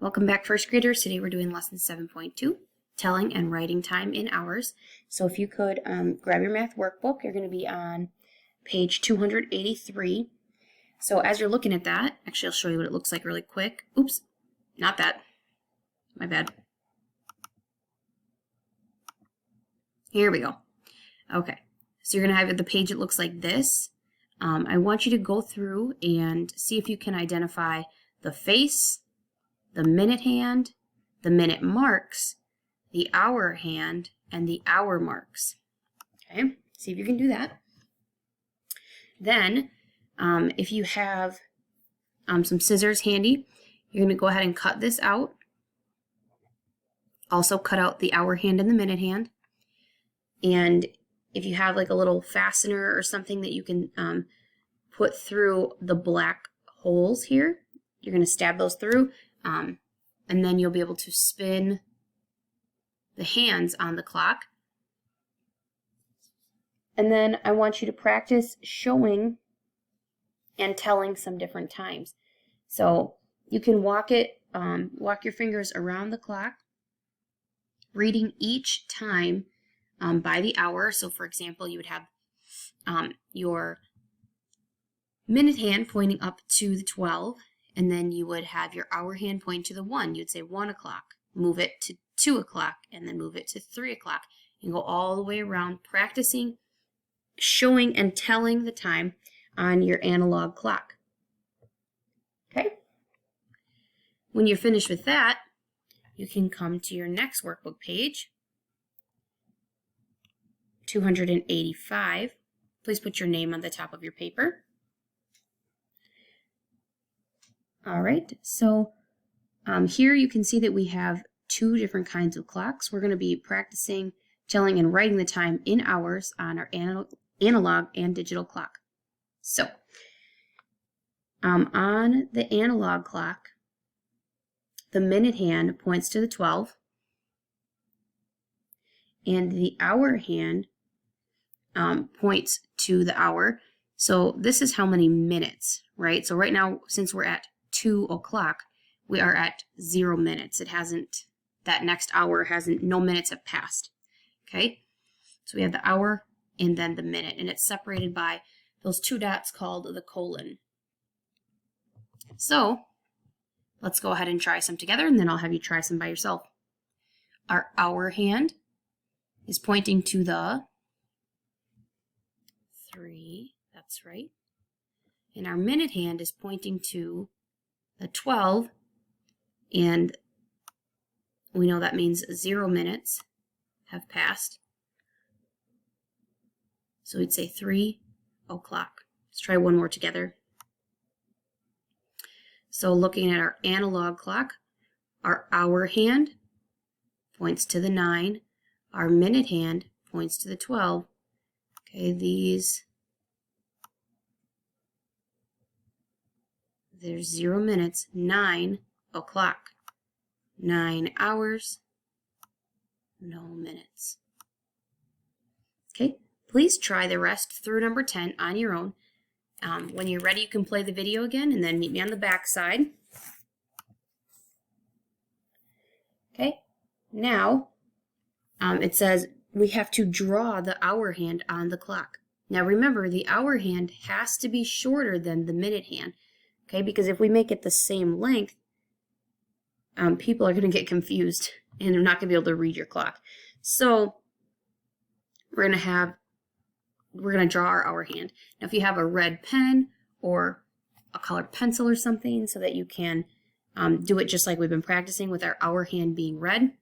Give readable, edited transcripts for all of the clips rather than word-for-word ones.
Welcome back, first graders. Today we're doing lesson 7.2, telling and writing time in hours. So if you could grab your math workbook, you're going to be on page 283. So as you're looking at that, actually I'll show you what it looks like really quick. Oops, not that. My bad. Here we go. Okay, so you're going to have the page that looks like this. I want you to go through and see if you can identify the face, the minute hand, the minute marks, the hour hand, and the hour marks. Okay, see if you can do that. Then, if you have some scissors handy, you're going to go ahead and cut this out. Also cut out the hour hand and the minute hand. And if you have like a little fastener or something that you can put through the black holes here, you're going to stab those through. And then you'll be able to spin the hands on the clock. And then I want you to practice showing and telling some different times. So you can walk your fingers around the clock, reading each time by the hour. So for example, you would have your minute hand pointing up to the 12. And then you would have your hour hand point to the 1. You'd say 1 o'clock, move it to 2 o'clock, and then move it to 3 o'clock. And go all the way around practicing, showing and telling the time on your analog clock. Okay? When you're finished with that, you can come to your next workbook page, 285. Please put your name on the top of your paper. All right, so here you can see that we have two different kinds of clocks. We're going to be practicing telling and writing the time in hours on our analog and digital clock. So on the analog clock, the minute hand points to the 12, and the hour hand points to the hour. So this is how many minutes, right? So right now, since we're at 2 o'clock, we are at 0 minutes. It hasn't, that next hour hasn't, no minutes have passed. Okay, so we have the hour and then the minute, and it's separated by those two dots called the colon. So let's go ahead and try some together, and then I'll have you try some by yourself. Our hour hand is pointing to the 3, that's right, and our minute hand is pointing to the 12, and we know that means 0 minutes have passed. So we'd say 3 o'clock. Let's try one more together. So looking at our analog clock, our hour hand points to the 9, our minute hand points to the 12. Okay, there's 0 minutes, 9 o'clock, 9 hours, no minutes. Okay, please try the rest through number 10 on your own. When you're ready, you can play the video again and then meet me on the back side. Okay, now it says we have to draw the hour hand on the clock. Now remember, the hour hand has to be shorter than the minute hand. Okay, because if we make it the same length, people are going to get confused and they're not going to be able to read your clock. So we're going to draw our hour hand. Now if you have a red pen or a colored pencil or something so that you can do it just like we've been practicing with our hour hand being red.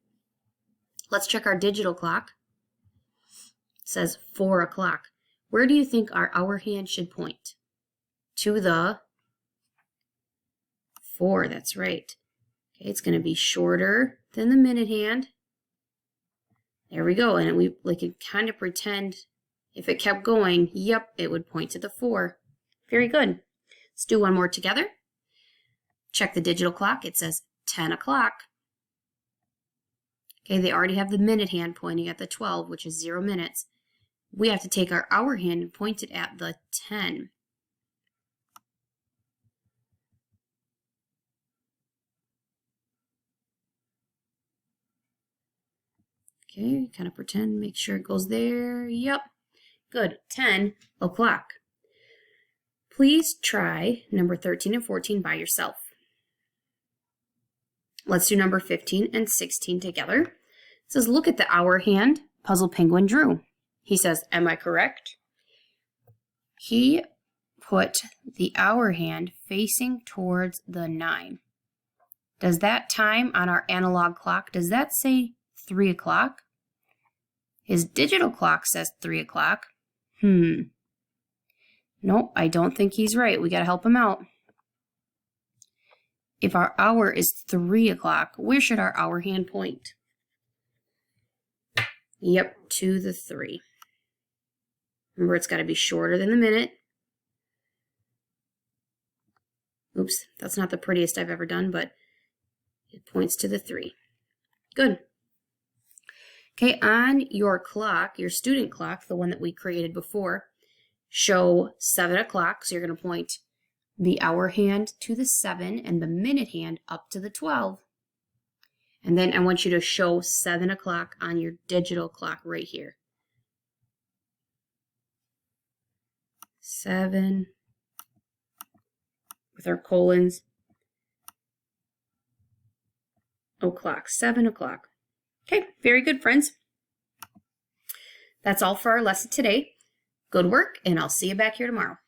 Let's check our digital clock. It says 4 o'clock. Where do you think our hour hand should point? To the 4, that's right. Okay, it's going to be shorter than the minute hand. There we go. And we can kind of pretend if it kept going, yep, it would point to the 4. Very good. Let's do one more together. Check the digital clock. It says 10 o'clock. Okay, they already have the minute hand pointing at the 12, which is 0 minutes. We have to take our hour hand and point it at the 10. Okay, kind of pretend, make sure it goes there. Yep. Good. 10 o'clock. Please try number 13 and 14 by yourself. Let's do number 15 and 16 together. It says, look at the hour hand Puzzle Penguin drew. He says, am I correct? He put the hour hand facing towards the 9. Does that time on our analog clock, does that say 3 o'clock? His digital clock says 3 o'clock. Nope, I don't think he's right. We got to help him out. If our hour is 3 o'clock, where should our hour hand point? Yep, to the 3. Remember, it's got to be shorter than the minute. Oops, that's not the prettiest I've ever done, but it points to the 3. Good. Okay, on your clock, your student clock, the one that we created before, show 7 o'clock. So you're going to point the hour hand to the 7 and the minute hand up to the 12. And then I want you to show 7 o'clock on your digital clock right here. 7 with our colons. O'clock, 7 o'clock. Okay, very good, friends. That's all for our lesson today. Good work, and I'll see you back here tomorrow.